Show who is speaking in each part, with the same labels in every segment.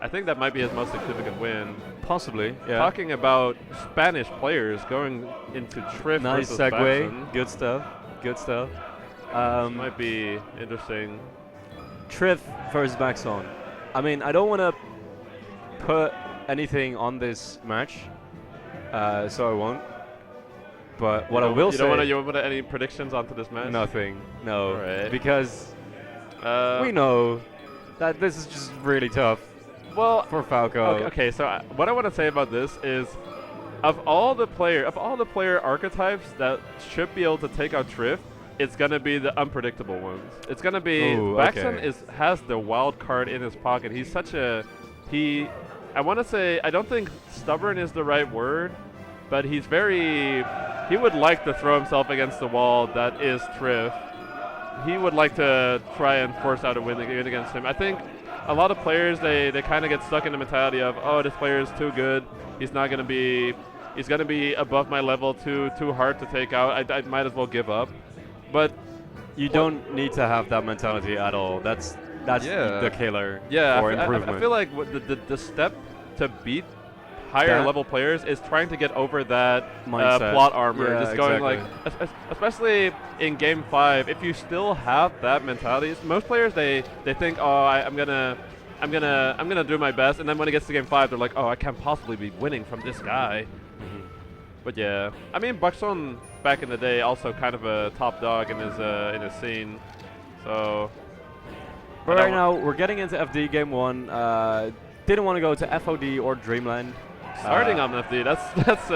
Speaker 1: I think that might be his most significant win.
Speaker 2: Possibly, yeah.
Speaker 1: Talking about Spanish players going into Trif
Speaker 2: Nice
Speaker 1: versus
Speaker 2: segue.
Speaker 1: Baxon.
Speaker 2: Good stuff. Good stuff.
Speaker 1: Might be interesting.
Speaker 2: Trif versus Baxon. I mean, I don't want to put anything on this match, so I won't. But what I will say,
Speaker 1: you don't want any predictions onto this match?
Speaker 2: nothing. No,
Speaker 1: Alright.
Speaker 2: because we know that this is just really tough.
Speaker 1: Well,
Speaker 2: for Falco.
Speaker 1: Okay, so what I want to say about this is, of all the player archetypes that should be able to take out Trif, it's gonna be the unpredictable ones. It's gonna be Baxon has the wild card in his pocket. He's such a I want to say, I don't think stubborn is the right word, but he would like to throw himself against the wall that is Trif. He would like to try and force out a win against him. I think a lot of players, they kind of get stuck in the mentality of, oh, this player is too good. He's going to be above my level, too hard to take out. I might as well give up. But
Speaker 2: you don't need to have that mentality at all. That's the killer for improvement.
Speaker 1: I feel like the step to beat higher level players is trying to get over that plot armor.
Speaker 2: Yeah,
Speaker 1: just going
Speaker 2: exactly.
Speaker 1: especially in game 5, if you still have that mentality, most players they think, oh, I'm gonna do my best, and then when it gets to game 5, they're like, oh, I can't possibly be winning from this guy. But yeah, I mean, Baxon back in the day also kind of a top dog in his scene. So.
Speaker 2: But right now we're getting into FD game 1. Didn't want to go to FOD or Dreamland.
Speaker 1: Starting on FD, that's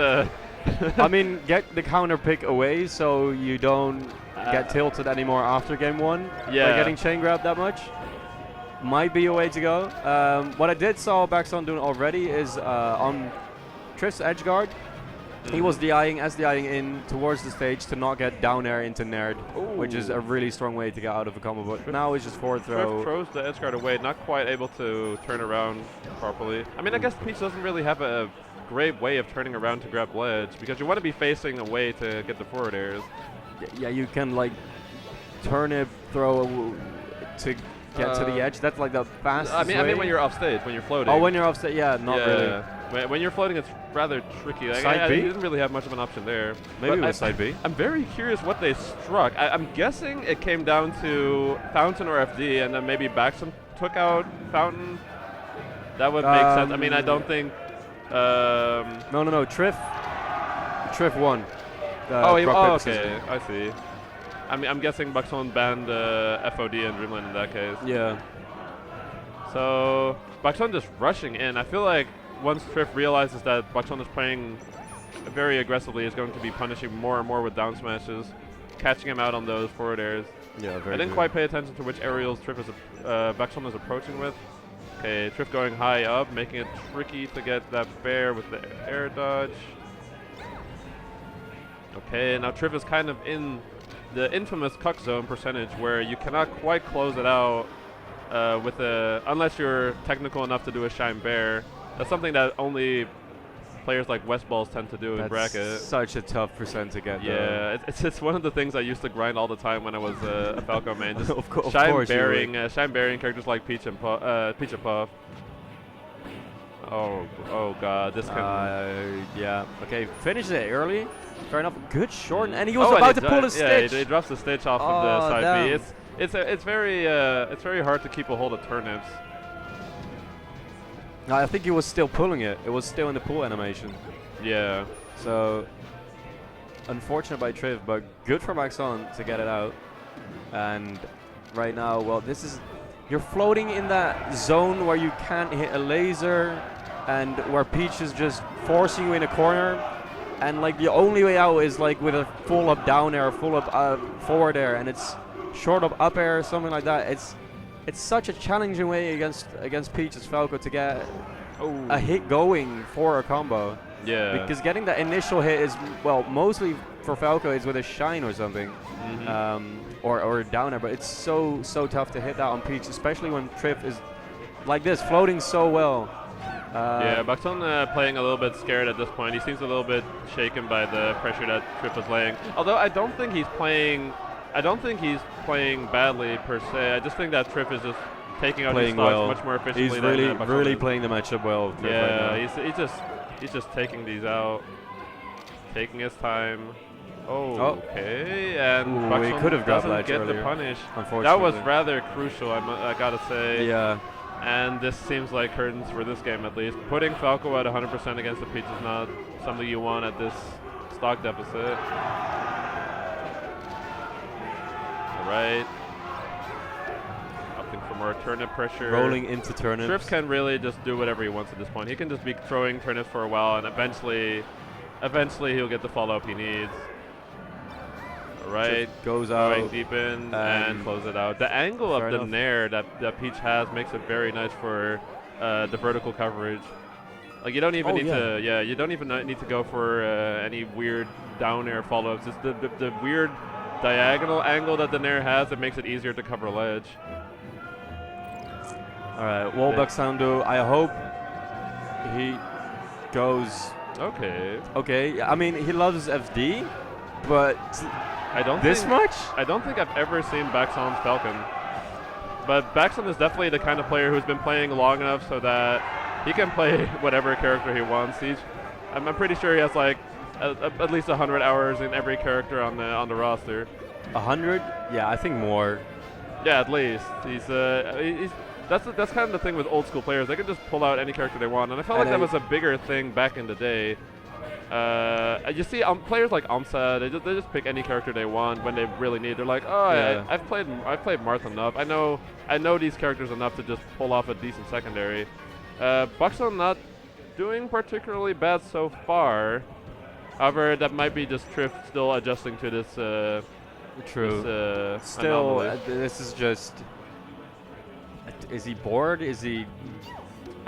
Speaker 2: I mean, get the counter pick away so you don't get tilted anymore after game 1 by getting chain grabbed that much. Might be a way to go. What I did saw Baxon doing already is on Trif's edge guard, he was SDIing in towards the stage to not get down air into Naird, which is a really strong way to get out of a combo. But now he's just forward throw.
Speaker 1: Trif throws the edge guard away, not quite able to turn around properly. I mean, I guess Peach doesn't really have a great way of turning around to grab ledge, because you want to be facing away to get the forward airs.
Speaker 2: Yeah, you can like turn it, throw to get to the edge. That's like the fastest
Speaker 1: I mean,
Speaker 2: way.
Speaker 1: when you're off stage, when you're floating.
Speaker 2: Oh, when you're off stage, yeah, not really.
Speaker 1: When you're floating, it's rather tricky. Like,
Speaker 2: side B?
Speaker 1: He didn't really have much of an option there.
Speaker 2: Maybe it was side B.
Speaker 1: I'm very curious what they struck. I'm guessing it came down to Fountain or FD, and then maybe Baxon took out Fountain. That would make sense. I mean, I don't think...
Speaker 2: No. Trif won.
Speaker 1: Okay. I see. I'm guessing Baxon banned FOD and Dreamland in that case.
Speaker 2: Yeah.
Speaker 1: So, Baxon just rushing in. I feel like once Trif realizes that Baxon is playing very aggressively, is going to be punishing more and more with down smashes, catching him out on those forward airs.
Speaker 2: Yeah, very
Speaker 1: I didn't quite pay attention to which aerials Baxon is approaching with. Okay, Trif going high up, making it tricky to get that bear with the air dodge. Okay, now Trif is kind of in the infamous cuck zone percentage where you cannot quite close it out unless you're technical enough to do a shine bear. That's something that only players like Westballs tend to do in bracket.
Speaker 2: That's such a tough percent to get.
Speaker 1: Yeah, it's one of the things I used to grind all the time when I was a Falco main. Just
Speaker 2: of course
Speaker 1: shine bearing characters like Peach and Puff. Oh god, this can.
Speaker 2: Yeah. Okay, finish it early. Fair enough. Good short, and he was about to pull his stitch.
Speaker 1: Yeah, he drops the stitch off of the side B. It's very hard to keep a hold of turnips.
Speaker 2: No, I think he was still pulling it. It was still in the pull animation.
Speaker 1: Yeah.
Speaker 2: So, unfortunate by Trif, but good for Baxon to get it out. And right now, well, you're floating in that zone where you can't hit a laser, and where Peach is just forcing you in a corner. And like the only way out is like with a full up down air, full up forward air, and it's short up air or something like that. It's such a challenging way against Peach's Falco to get a hit going for a combo.
Speaker 1: Yeah.
Speaker 2: Because getting that initial hit is, well, mostly for Falco is with a shine or something, or a down air. But it's so tough to hit that on Peach, especially when Trif is like this, floating so well.
Speaker 1: Yeah, Baxon playing a little bit scared at this point. He seems a little bit shaken by the pressure that Trif is laying. Although I don't think he's playing badly per se. I just think that Trif is just taking out his
Speaker 2: Playing
Speaker 1: stocks
Speaker 2: well.
Speaker 1: much more efficiently.
Speaker 2: He's
Speaker 1: than,
Speaker 2: really, really playing the matchup well. Trif
Speaker 1: Yeah,
Speaker 2: right now.
Speaker 1: he's just taking these out, taking his time. Oh, okay, and
Speaker 2: Ooh,
Speaker 1: Baxon
Speaker 2: he could have got
Speaker 1: doesn't
Speaker 2: ledge
Speaker 1: get
Speaker 2: earlier,
Speaker 1: the punish.
Speaker 2: unfortunately.
Speaker 1: That was rather crucial, I gotta say.
Speaker 2: Yeah.
Speaker 1: And this seems like curtains for this game at least. Putting Falco at 100% against the Peach is not something you want at this stock deficit. All right. Opting for more turnip pressure.
Speaker 2: Rolling into turnips.
Speaker 1: Trif can really just do whatever he wants at this point. He can just be throwing turnips for a while, and eventually he'll get the follow-up he needs. All right,
Speaker 2: goes out,
Speaker 1: going deep in and close it out. The angle of the nair that Peach has makes it very nice for the vertical coverage. Like you don't even need to, you don't even need to go for any weird down air follow-ups. Just the weird diagonal angle that the nair has, it makes it easier to cover ledge.
Speaker 2: All right, well, Baxon, I hope he goes.
Speaker 1: Okay.
Speaker 2: Okay, I mean, he loves FD, but
Speaker 1: I don't think I've ever seen Baxon's Falcon. But Baxon is definitely the kind of player who's been playing long enough so that he can play whatever character he wants. I'm pretty sure he has like at least 100 hours in every character on the roster.
Speaker 2: 100? Yeah, I think more.
Speaker 1: Yeah, at least. That's kind of the thing with old school players. They can just pull out any character they want, and I felt like that was a bigger thing back in the day. You see players like Amsa, they just pick any character they want when they really need. They're like, oh, yeah. I've played Marth enough. I know these characters enough to just pull off a decent secondary. Baxon not doing particularly bad so far. However, that might be just Trif still adjusting to this.
Speaker 2: True.
Speaker 1: This,
Speaker 2: still,
Speaker 1: anomaly.
Speaker 2: This is just. Is he bored? Is he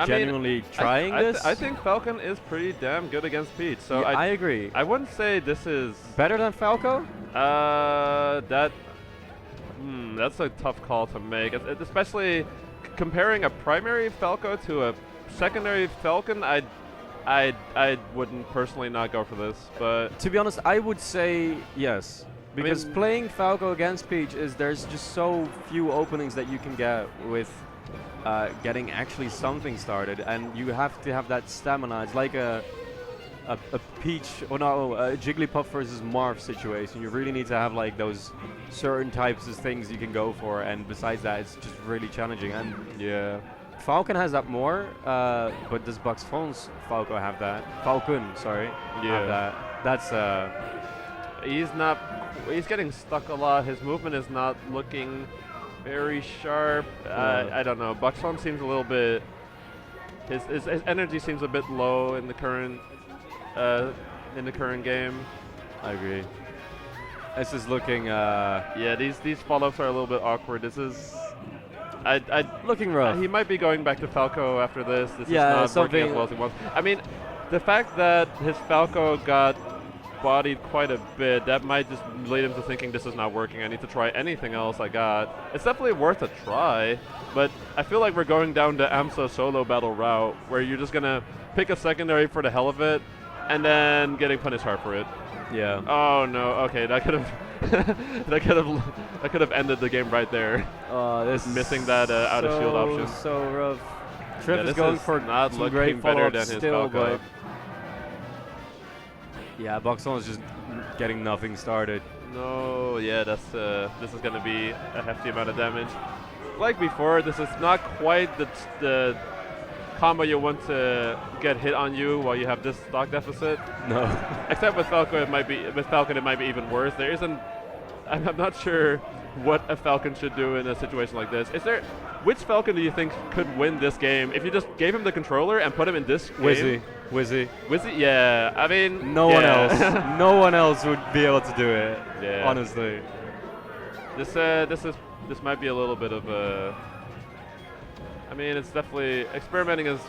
Speaker 2: genuinely trying this?
Speaker 1: I think Falcon is pretty damn good against Peach. So
Speaker 2: yeah, I agree.
Speaker 1: I wouldn't say this is
Speaker 2: better than Falco.
Speaker 1: That's a tough call to make, especially comparing a primary Falco to a secondary Falcon. I wouldn't personally not go for this, but
Speaker 2: to be honest, I would say yes. Because playing Falco against Peach there's just so few openings that you can get with getting actually something started, and you have to have that stamina. It's like a Peach, a Jigglypuff versus Marth situation. You really need to have like those certain types of things you can go for, and besides that, it's just really challenging. And
Speaker 1: yeah,
Speaker 2: Falcon has that more, but does Baxon's Falco have that? Falcon, sorry.
Speaker 1: Yeah.
Speaker 2: Have that. That's
Speaker 1: He's getting stuck a lot. His movement is not looking very sharp. I don't know. Baxon seems a little bit. His energy seems a bit low in the current game.
Speaker 2: I agree. This is looking.
Speaker 1: Yeah, these follow-ups are a little bit awkward. This is.
Speaker 2: Looking rough.
Speaker 1: He might be going back to Falco after this. This is not working as well as he wants. I mean, the fact that his Falco got bodied quite a bit, that might just lead him to thinking this is not working. I need to try anything else I got. It's definitely worth a try, but I feel like we're going down the AMSA solo battle route where you're just gonna pick a secondary for the hell of it and then getting punished hard for it.
Speaker 2: Yeah.
Speaker 1: Oh no. Okay, that could have that could have ended the game right there.
Speaker 2: This
Speaker 1: missing that out of shield option.
Speaker 2: So rough. Trif is going for
Speaker 1: not
Speaker 2: some
Speaker 1: looking
Speaker 2: great
Speaker 1: better than
Speaker 2: follow-ups
Speaker 1: his
Speaker 2: still,
Speaker 1: Falco.
Speaker 2: but yeah, Baxon is just getting nothing started.
Speaker 1: No, yeah, this is gonna be a hefty amount of damage. Like before, this is not quite the combo you want to get hit on you while you have this stock deficit.
Speaker 2: No.
Speaker 1: Except with Falcon, it might be even worse. There isn't. I'm not sure what a Falcon should do in a situation like this. Which Falcon do you think could win this game if you just gave him the controller and put him in this game?
Speaker 2: Wizzy.
Speaker 1: Yeah. I mean,
Speaker 2: no one else. No one else would be able to do it. Yeah. Honestly.
Speaker 1: This might be a little bit of a. I mean, it's definitely experimenting is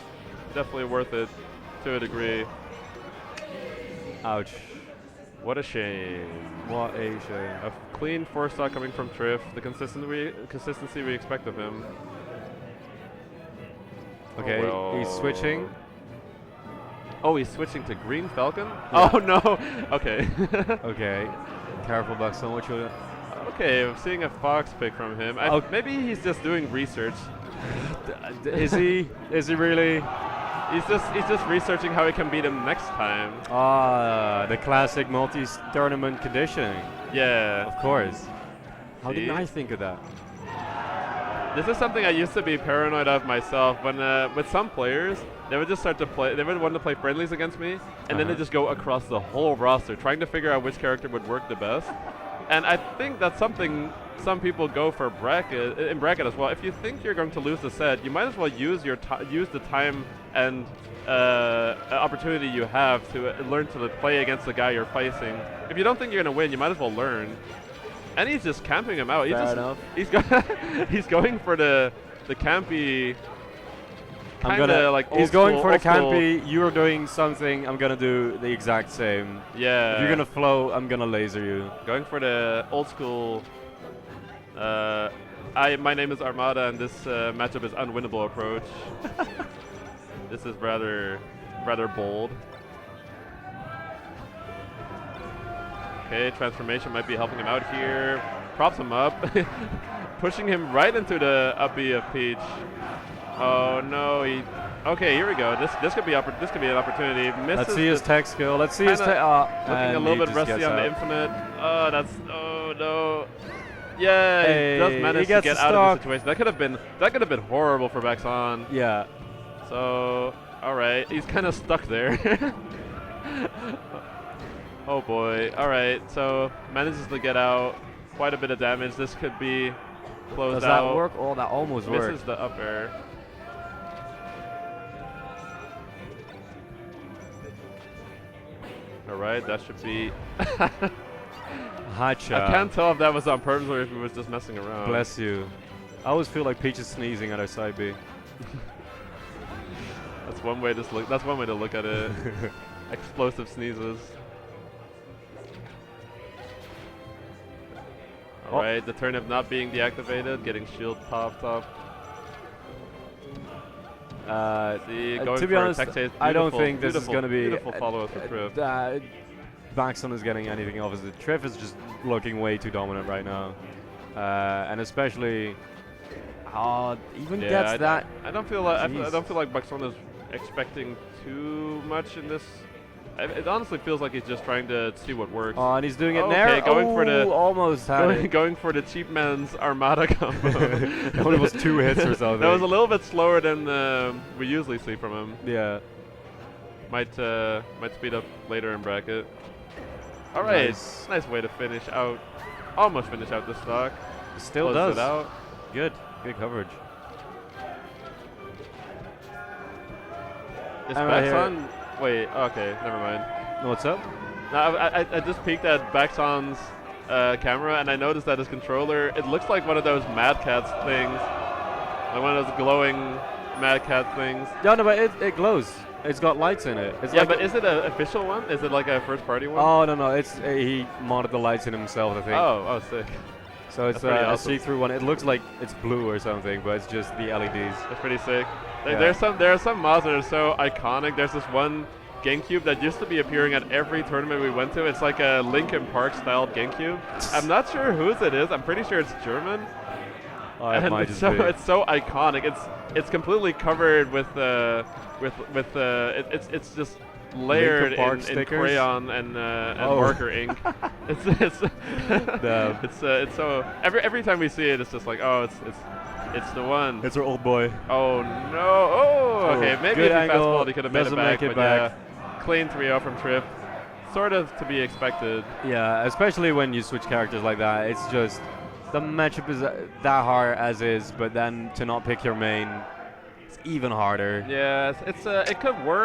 Speaker 1: definitely worth it to a degree.
Speaker 2: Ouch.
Speaker 1: What a shame.
Speaker 2: What a shame.
Speaker 1: A clean 4-star coming from Trif. The consistency we expect of him.
Speaker 2: Okay, he's switching.
Speaker 1: Oh, he's switching to Green Falcon? Yeah. Oh, no. Okay.
Speaker 2: Okay. Careful, Baxon. What you...
Speaker 1: Okay, I'm seeing a Fox pick from him. Maybe he's just doing research.
Speaker 2: Is he? Is he really?
Speaker 1: He's just researching how he can beat him next time.
Speaker 2: Ah, the classic multi-tournament conditioning.
Speaker 1: Yeah.
Speaker 2: Of course. How
Speaker 1: See?
Speaker 2: didn't I think of that?
Speaker 1: This is something I used to be paranoid of myself. When with some players, they would just start to play. They would want to play friendlies against me, and then they just go across the whole roster, trying to figure out which character would work the best. And I think that's something some people go for in bracket as well. If you think you're going to lose the set, you might as well use use the time and opportunity you have to learn to play against the guy you're facing. If you don't think you're going to win, you might as well learn. And he's just camping him out.
Speaker 2: Fair enough.
Speaker 1: He's going for the campy.
Speaker 2: He's going for the campy. You're doing something. I'm gonna do the exact same.
Speaker 1: Yeah.
Speaker 2: If you're gonna flow, I'm gonna laser you.
Speaker 1: Going for the old school. My name is Armada, and this matchup is unwinnable approach. This is rather bold. Okay, transformation might be helping him out here. Props him up, pushing him right into the up B of Peach. Oh no, okay, here we go. This could be an opportunity. Misses.
Speaker 2: Let's see his tech skill. Let's see his tech.
Speaker 1: Looking a little bit rusty on the infinite. Oh no. Yeah,
Speaker 2: hey,
Speaker 1: he does manage to get out of the situation. That could have been horrible for Baxon.
Speaker 2: Yeah.
Speaker 1: So, all right, he's kind of stuck there. Oh boy. All right, so manages to get out. Quite a bit of damage. This could be closed out.
Speaker 2: Does that work? Oh, that almost worked.
Speaker 1: Misses the up air. All right, that should be.
Speaker 2: Hacha.
Speaker 1: I can't tell if that was on purpose or if he was just messing around.
Speaker 2: Bless you. I always feel like Peach is sneezing at her side B.
Speaker 1: That's one way to look. That's one way to look at it. Explosive sneezes. All right, the turnip not being deactivated, getting shield popped up. See, going
Speaker 2: to be
Speaker 1: for
Speaker 2: honest,
Speaker 1: tech chase,
Speaker 2: I don't think this is going to be
Speaker 1: beautiful follow-up for Trif.
Speaker 2: Baxon is getting anything off. Trif is just looking way too dominant right now, and especially even gets that.
Speaker 1: I don't feel like Baxon is expecting too much in this. It honestly feels like he's just trying to see what works.
Speaker 2: Oh, and he's doing it there.
Speaker 1: Going for the
Speaker 2: almost
Speaker 1: going for the cheap man's Armada combo.
Speaker 2: It was 2 hits or something.
Speaker 1: That was a little bit slower than we usually see from him.
Speaker 2: Yeah.
Speaker 1: Might speed up later in bracket. All right, nice way to finish out. Almost finish out the stock.
Speaker 2: Still
Speaker 1: Close
Speaker 2: does.
Speaker 1: it out.
Speaker 2: Good coverage.
Speaker 1: Is Baxon? Wait, okay, never mind.
Speaker 2: What's up?
Speaker 1: No, I just peeked at Baxon's camera and I noticed that his controller, it looks like one of those Mad Cats things. Like one of those glowing Mad Cat things.
Speaker 2: No, but it glows. It's got lights in it. It's
Speaker 1: yeah,
Speaker 2: like
Speaker 1: but is it an official one? Is it like a first party one?
Speaker 2: Oh, no, it's he modded the lights in himself, I think.
Speaker 1: Oh, sick.
Speaker 2: So it's a see-through one. It looks like it's blue or something, but it's just the LEDs.
Speaker 1: That's pretty sick. There are some mods that are so iconic. There's this one GameCube that used to be appearing at every tournament we went to. It's like a Linkin Park styled GameCube. I'm not sure whose it is. I'm pretty sure it's German.
Speaker 2: Oh, it might
Speaker 1: it's
Speaker 2: just be.
Speaker 1: It's so iconic. It's completely covered with it's just layered in crayon and marker ink. It's so every time we see it, it's just like, oh, it's the one.
Speaker 2: It's our old boy.
Speaker 1: Oh no! Oh, okay. Maybe if he fastballed, he could have made it back. Yeah, clean 3-0 from Trif. Sort of to be expected.
Speaker 2: Yeah, especially when you switch characters like that. It's just the matchup is that hard as is, but then to not pick your main, it's even harder.
Speaker 1: Yeah, it could work.